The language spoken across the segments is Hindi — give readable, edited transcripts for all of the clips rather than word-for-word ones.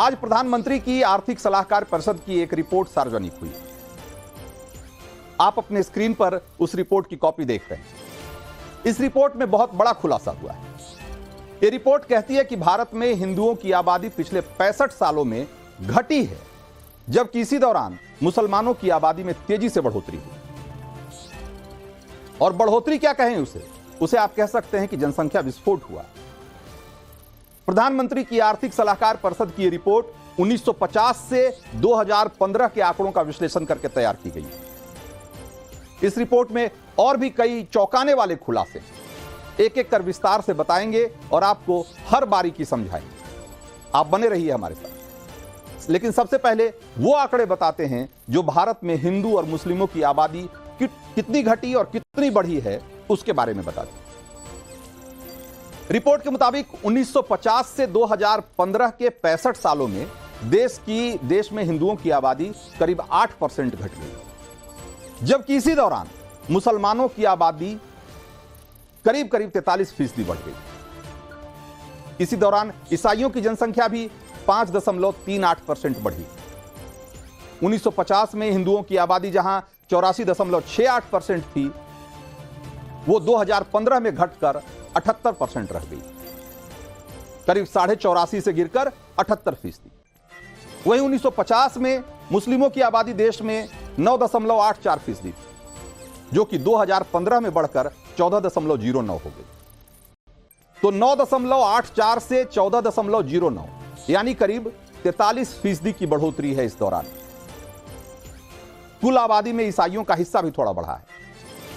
आज प्रधानमंत्री की आर्थिक सलाहकार परिषद की एक रिपोर्ट सार्वजनिक हुई। आप अपने स्क्रीन पर उस रिपोर्ट की कॉपी देख रहे हैं। इस रिपोर्ट में बहुत बड़ा खुलासा हुआ है। यह रिपोर्ट कहती है कि भारत में हिंदुओं की आबादी पिछले 65 सालों में घटी है, जबकि इसी दौरान मुसलमानों की आबादी में तेजी से बढ़ोतरी हुई। और बढ़ोतरी क्या कहें उसे आप कह सकते हैं कि जनसंख्या विस्फोट हुआ। प्रधानमंत्री की आर्थिक सलाहकार परिषद की रिपोर्ट 1950 से 2015 के आंकड़ों का विश्लेषण करके तैयार की गई है। इस रिपोर्ट में और भी कई चौंकाने वाले खुलासे एक एक कर विस्तार से बताएंगे और आपको हर बारीकी समझाएंगे। आप बने रहिए हमारे साथ। लेकिन सबसे पहले वो आंकड़े बताते हैं जो भारत में हिंदू और मुस्लिमों की आबादी कितनी घटी और कितनी बढ़ी है, उसके बारे में बताते हैं। रिपोर्ट के मुताबिक 1950 से 2015 के 65 सालों में देश में हिंदुओं की आबादी करीब 8% घट गई, जबकि इसी दौरान मुसलमानों की आबादी करीब 43% बढ़ गई। इसी दौरान ईसाइयों की जनसंख्या भी 5.38% बढ़ी। 1950 में हिंदुओं की आबादी जहां 84.68% थी, वो 2015 में घटकर 78% रह गई, करीब 84.5% से गिरकर 78%। वहीं 1950 में मुस्लिमों की आबादी देश में 9.84% थी, जो कि 2015 में बढ़कर 14.09 हो गई। तो 9.84 से 14.09 यानी करीब 43% की बढ़ोतरी है इस दौरान। कुल आबादी में ईसाइयों का हिस्सा भी थोड़ा बढ़ा है।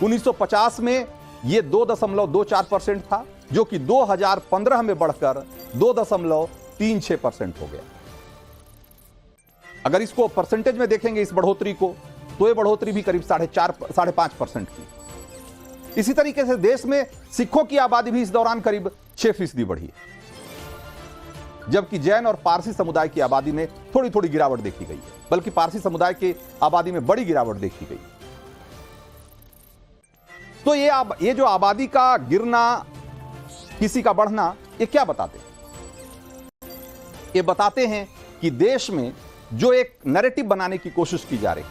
1950 में यह 2.26% था, जो कि 2015 में बढ़कर 2.36% हो गया। अगर इसको परसेंटेज में देखेंगे इस बढ़ोतरी को, तो यह बढ़ोतरी भी करीब 4.5% की। इसी तरीके से देश में सिखों की आबादी भी इस दौरान करीब 6% बढ़ी, जबकि जैन और पारसी समुदाय की आबादी में थोड़ी थोड़ी गिरावट देखी गई है, बल्कि पारसी समुदाय की आबादी में बड़ी गिरावट देखी गई। तो ये जो आबादी का गिरना, किसी का बढ़ना, ये क्या बताते हैं? ये बताते हैं कि देश में जो एक नैरेटिव बनाने की कोशिश की जा रही है,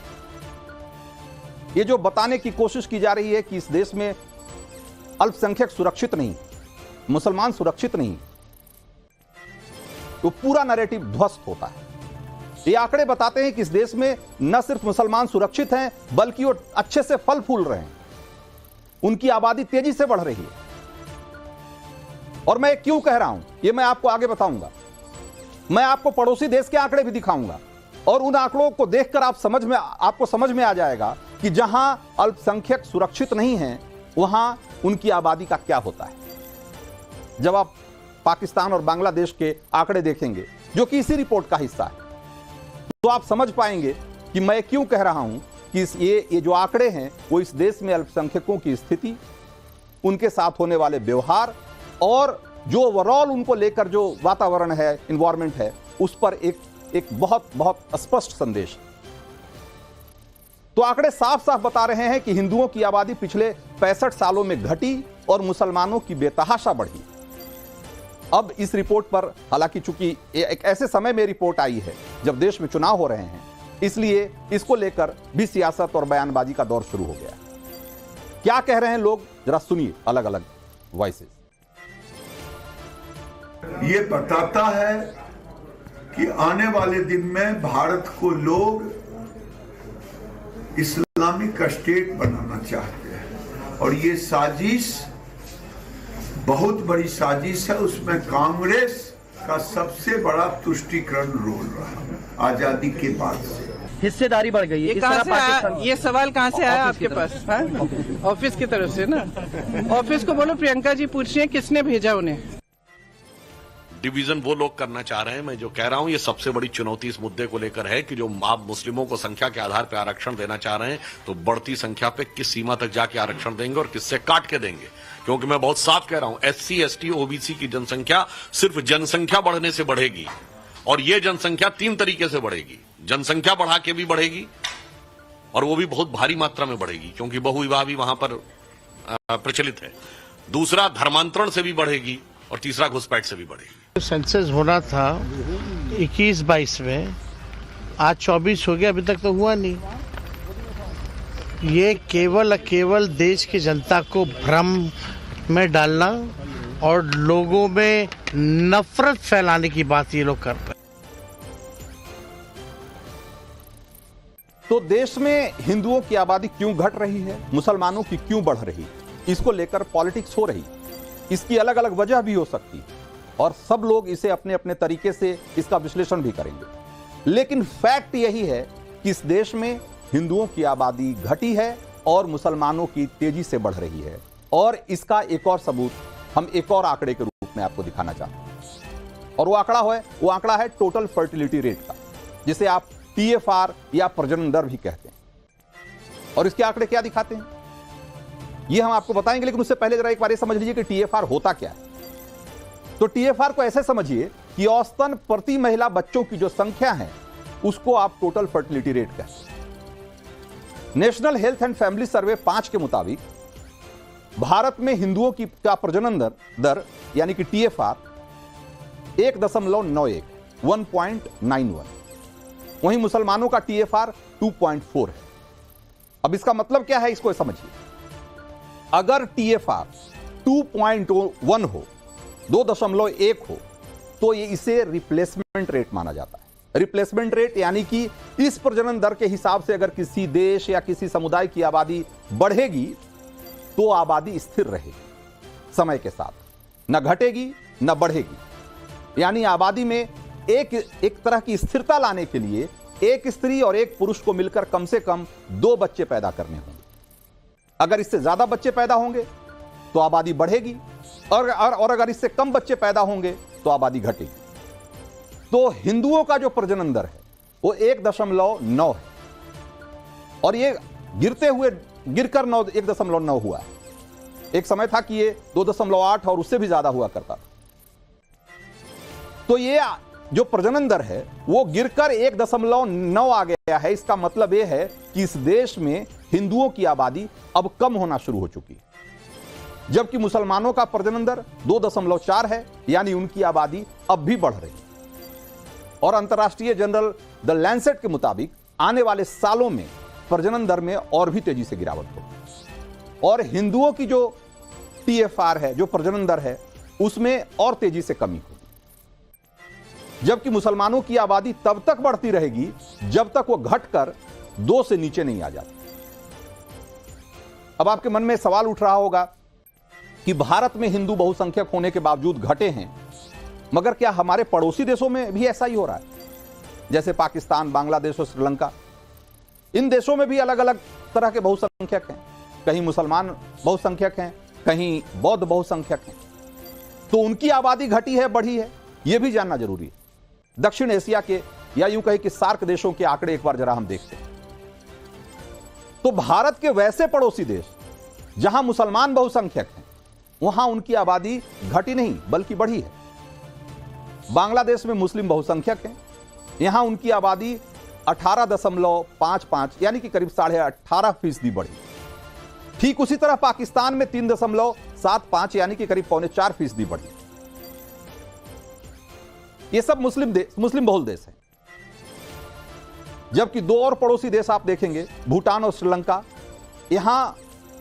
ये जो बताने की कोशिश की जा रही है कि इस देश में अल्पसंख्यक सुरक्षित नहीं, मुसलमान सुरक्षित नहीं, तो पूरा नैरेटिव ध्वस्त होता है। ये आंकड़े बताते हैं कि इस देश में न सिर्फ मुसलमान सुरक्षित हैं, बल्कि वो अच्छे से फल फूल रहे हैं। उनकी आबादी तेजी से बढ़ रही है। और मैं क्यों कह रहा हूं, ये मैं आपको आगे बताऊंगा। मैं आपको पड़ोसी देश के आंकड़े भी दिखाऊंगा, और उन आंकड़ों को देखकर आपको समझ में आ जाएगा कि जहां अल्पसंख्यक सुरक्षित नहीं हैं, वहां उनकी आबादी का क्या होता है। जब आप पाकिस्तान और बांग्लादेश के आंकड़े देखेंगे, जो कि इसी रिपोर्ट का हिस्सा है, तो आप समझ पाएंगे कि मैं क्यों कह रहा हूं कि ये जो आंकड़े हैं, वो इस देश में अल्पसंख्यकों की स्थिति, उनके साथ होने वाले व्यवहार और जो ओवरऑल उनको लेकर जो वातावरण है, एनवायरमेंट है, उस पर एक बहुत बहुत स्पष्ट संदेश। तो आंकड़े साफ साफ बता रहे हैं कि हिंदुओं की आबादी पिछले 65 सालों में घटी और मुसलमानों की बेतहाशा बढ़ी। अब इस रिपोर्ट पर, हालांकि चूंकि एक ऐसे समय में रिपोर्ट आई है जब देश में चुनाव हो रहे हैं, इसलिए इसको लेकर भी सियासत और बयानबाजी का दौर शुरू हो गया। क्या कह रहे हैं लोग, जरा सुनिए अलग अलग वॉइसेस। ये बताता है कि आने वाले दिन में भारत को लोग इस्लामिक स्टेट बनाना चाहते हैं, और ये साजिश बहुत बड़ी साजिश है। उसमें कांग्रेस का सबसे बड़ा तुष्टीकरण रोल रहा आजादी के बाद से। हिस्सेदारी बढ़ गई है। ये सवाल कहाँ से आया आपके पास? ऑफिस की तरफ से ना? ऑफिस को बोलो प्रियंका जी पूछ रही है किसने भेजा उन्हें। डिवीजन वो लोग करना चाह रहे हैं। मैं जो कह रहा हूं, ये सबसे बड़ी चुनौती इस मुद्दे को लेकर है कि जो आप मुस्लिमों को संख्या के आधार पर आरक्षण देना चाह रहे हैं, तो बढ़ती संख्या पे किस सीमा तक जाके आरक्षण देंगे और किससे काट के देंगे। क्योंकि मैं बहुत साफ कह रहा हूं, SC, ST, OBC की जनसंख्या सिर्फ जनसंख्या बढ़ने से बढ़ेगी, और ये जनसंख्या 3 तरीके से बढ़ेगी। जनसंख्या बढ़ा के भी बढ़ेगी, और वो भी बहुत भारी मात्रा में बढ़ेगी, क्योंकि बहुविवाह भी वहां पर प्रचलित है। दूसरा, धर्मांतरण से भी बढ़ेगी, और तीसरा, घुसपैठ से भी बढ़ेगी। सेंसस होना था 21-22 में, आज 24 हो गया, अभी तक तो हुआ नहीं। ये केवल देश की जनता को भ्रम में डालना और लोगों में नफरत फैलाने की बात ये लोग कर रहे हैं। तो देश में हिंदुओं की आबादी क्यों घट रही है, मुसलमानों की क्यों बढ़ रही, इसको लेकर पॉलिटिक्स हो रही। इसकी अलग अलग वजह भी हो सकती है और सब लोग इसे अपने अपने तरीके से इसका विश्लेषण भी करेंगे। लेकिन फैक्ट यही है कि इस देश में हिंदुओं की आबादी घटी है और मुसलमानों की तेजी से बढ़ रही है। और इसका एक और सबूत हम एक और आंकड़े के रूप में आपको दिखाना चाहते हैं और वो आंकड़ा है टोटल फर्टिलिटी रेट का, जिसे आप TFR या प्रजनन दर भी कहते हैं। और इसके आंकड़े क्या दिखाते हैं ये हम आपको बताएंगे, लेकिन उससे पहले जरा एक बार ये समझ लीजिए कि TFR होता क्या है। तो TFR को ऐसे समझिए कि औसतन प्रति महिला बच्चों की जो संख्या है उसको आप टोटल फर्टिलिटी रेट कहते हैं। नेशनल हेल्थ एंड फैमिली सर्वे 5 के मुताबिक भारत में हिंदुओं की का प्रजनन दर यानी कि TFR 1.91 1.91, वहीं मुसलमानों का TFR 2.4 है। अब इसका मतलब क्या है इसको समझिए। अगर TFR 2.1 हो, 2.1 हो, तो ये इसे रिप्लेसमेंट रेट माना जाता है। रिप्लेसमेंट रेट यानी कि इस प्रजनन दर के हिसाब से अगर किसी देश या किसी समुदाय की आबादी बढ़ेगी तो आबादी स्थिर रहेगी समय के साथ, न घटेगी न बढ़ेगी। यानी आबादी में एक तरह की स्थिरता लाने के लिए एक स्त्री और एक पुरुष को मिलकर कम से कम 2 बच्चे पैदा करने होंगे। अगर इससे ज्यादा बच्चे पैदा होंगे तो आबादी बढ़ेगी और अगर इससे कम बच्चे पैदा होंगे तो आबादी घटेगी। तो हिंदुओं का जो प्रजनन दर है वो 1.9 है और ये गिरकर 1.9 हुआ है। एक समय था कि ये 2.8 और उससे भी ज्यादा हुआ करता था। तो ये जो प्रजनन दर है वो गिरकर 1.9 आ गया है। इसका मतलब यह है कि इस देश में हिंदुओं की आबादी अब कम होना शुरू हो चुकी है, जबकि मुसलमानों का प्रजनन दर 2.4 है, यानी उनकी आबादी अब भी बढ़ रही है। और अंतर्राष्ट्रीय जर्नल द लैंसेट के मुताबिक आने वाले सालों में प्रजनन दर में और भी तेजी से गिरावट होगी और हिंदुओं की जो TFR है, जो प्रजनन दर है, उसमें और तेजी से कमी होगी, जबकि मुसलमानों की आबादी तब तक बढ़ती रहेगी जब तक वो घटकर 2 से नीचे नहीं आ जाती। अब आपके मन में सवाल उठ रहा होगा कि भारत में हिंदू बहुसंख्यक होने के बावजूद घटे हैं, मगर क्या हमारे पड़ोसी देशों में भी ऐसा ही हो रहा है? जैसे पाकिस्तान, बांग्लादेश और श्रीलंका, इन देशों में भी अलग अलग तरह के बहुसंख्यक हैं। कहीं मुसलमान बहुसंख्यक हैं, कहीं बौद्ध बहुसंख्यक हैं। तो उनकी आबादी घटी है, बढ़ी है, यह भी जानना जरूरी है। दक्षिण एशिया के या यूं कहे कि सार्क देशों के आंकड़े एक बार जरा हम देखते हैं। तो भारत के वैसे पड़ोसी देश जहां मुसलमान बहुसंख्यक हैं, वहां उनकी आबादी घटी नहीं बल्कि बढ़ी है। बांग्लादेश में मुस्लिम बहुसंख्यक हैं, यहां उनकी आबादी 18.55 यानी कि करीब 18.5% बढ़ी। ठीक उसी तरह पाकिस्तान में 3.75 यानी कि करीब 3.25% बढ़ी। ये सब मुस्लिम बहुल देश हैं। जबकि 2 और पड़ोसी देश आप देखेंगे, भूटान और श्रीलंका, यहां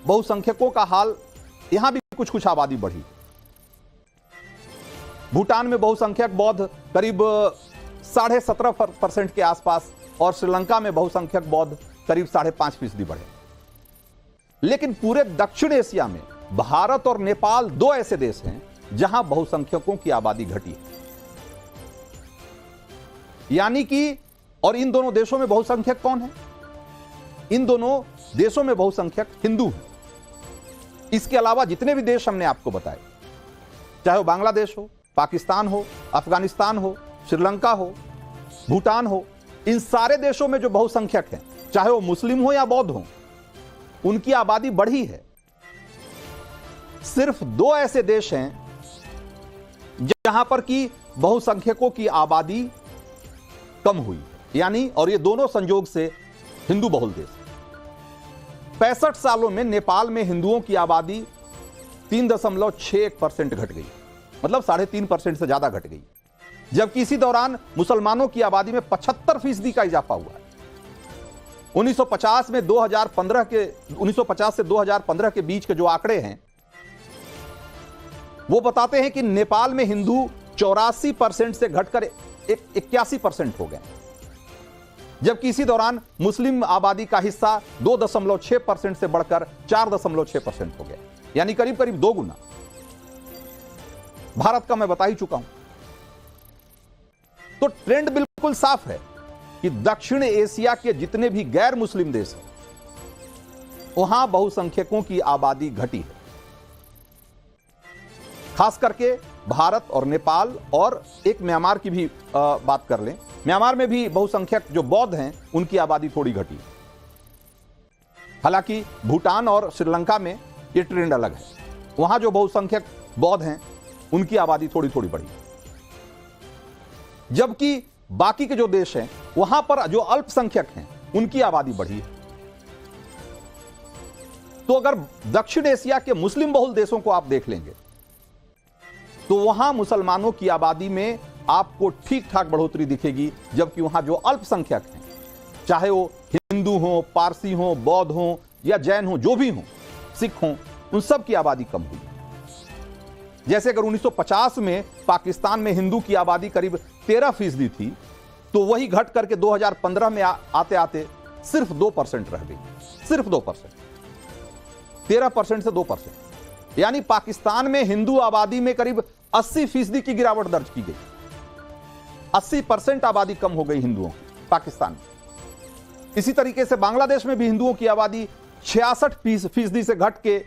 बहुसंख्यकों का हाल, यहां भी कुछ आबादी बढ़ी। भूटान में बहुसंख्यक बौद्ध करीब 17.5% के आसपास और श्रीलंका में बहुसंख्यक बौद्ध करीब 5.5% बढ़े। लेकिन पूरे दक्षिण एशिया में भारत और नेपाल 2 ऐसे देश हैं जहां बहुसंख्यकों की आबादी घटी है। यानी कि और इन दोनों देशों में बहुसंख्यक कौन है? इन दोनों देशों में बहुसंख्यक हिंदू हैं। इसके अलावा जितने भी देश हमने आपको बताए, चाहे वो बांग्लादेश हो, पाकिस्तान हो, अफगानिस्तान हो, श्रीलंका हो, भूटान हो, इन सारे देशों में जो बहुसंख्यक हैं, चाहे वो मुस्लिम हो या बौद्ध हो, उनकी आबादी बढ़ी है। सिर्फ 2 ऐसे देश हैं जहां पर कि बहुसंख्यकों की आबादी कम हुई, यानी और ये दोनों संयोग से हिंदू बहुल देश। 65 सालों में नेपाल में हिंदुओं की आबादी 3.61% घट गई, मतलब 3.5% से ज्यादा घट गई। जबकि इसी दौरान मुसलमानों की आबादी में 75% का इजाफा हुआ है। 1950 से 2015 के बीच के जो आंकड़े हैं वो बताते हैं कि नेपाल में हिंदू 84% से घटकर 81% हो गए, जबकि इसी दौरान मुस्लिम आबादी का हिस्सा 2.6% से बढ़कर 4.6% हो गया, यानी करीब करीब 2 गुना। भारत का मैं बता ही चुका हूं। तो ट्रेंड बिल्कुल साफ है कि दक्षिण एशिया के जितने भी गैर मुस्लिम देश हैं वहां बहुसंख्यकों की आबादी घटी है। खास करके भारत और नेपाल, और एक म्यांमार की भी बात कर लें, म्यांमार में भी बहुसंख्यक जो बौद्ध हैं उनकी आबादी थोड़ी घटी। हालांकि भूटान और श्रीलंका में ये ट्रेंड अलग है, वहां जो बहुसंख्यक बौद्ध हैं उनकी आबादी थोड़ी थोड़ी बढ़ी, जबकि बाकी के जो देश हैं वहां पर जो अल्पसंख्यक हैं उनकी आबादी बढ़ी है। तो अगर दक्षिण एशिया के मुस्लिम बहुल देशों को आप देख लेंगे तो वहां मुसलमानों की आबादी में आपको ठीक ठाक बढ़ोतरी दिखेगी, जबकि वहां जो अल्पसंख्यक हैं, चाहे वो हिंदू हो, पारसी हो, बौद्ध हो या जैन हो, जो भी हो, सिख हो, उन सब की आबादी कम हुई। जैसे अगर 1950 में पाकिस्तान में हिंदू की आबादी करीब 13% थी, तो वही घट करके 2015 में आते आते सिर्फ 2% रह गई, सिर्फ 2%, 13% से 2%, यानी पाकिस्तान में हिंदू आबादी में करीब 80% की गिरावट दर्ज की गई। 80% आबादी कम हो गई हिंदुओं की पाकिस्तान में। इसी तरीके से बांग्लादेश में भी हिंदुओं की आबादी 66% से घट के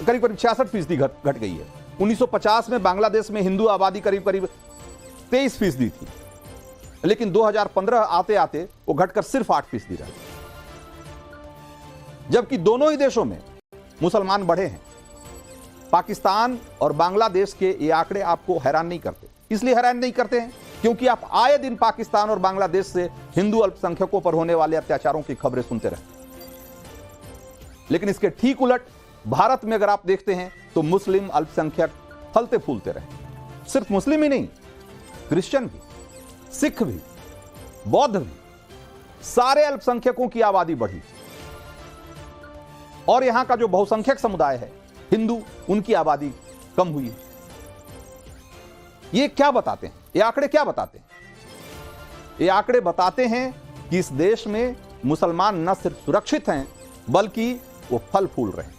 करीब करीब 66% घट गई है। 1950 में बांग्लादेश में हिंदू आबादी करीब करीब 23% थी, लेकिन 2015 आते आते वो घटकर सिर्फ 8% रह गई। जबकि दोनों ही देशों में मुसलमान बढ़े हैं। पाकिस्तान और बांग्लादेश के ये आंकड़े आपको हैरान नहीं करते, इसलिए हैरान नहीं करते हैं क्योंकि आप आए दिन पाकिस्तान और बांग्लादेश से हिंदू अल्पसंख्यकों पर होने वाले अत्याचारों की खबरें सुनते रहते। लेकिन इसके ठीक उलट भारत में अगर आप देखते हैं तो मुस्लिम अल्पसंख्यक फलते फूलते रहे। सिर्फ मुस्लिम ही नहीं, क्रिश्चियन भी, सिख भी, बौद्ध भी, सारे अल्पसंख्यकों की आबादी बढ़ी। और यहां का जो बहुसंख्यक समुदाय है हिंदू, उनकी आबादी कम हुई है। ये क्या बताते हैं? ये आंकड़े क्या बताते हैं? ये आंकड़े बताते हैं कि इस देश में मुसलमान न सिर्फ सुरक्षित हैं बल्कि वो फल फूल रहे हैं।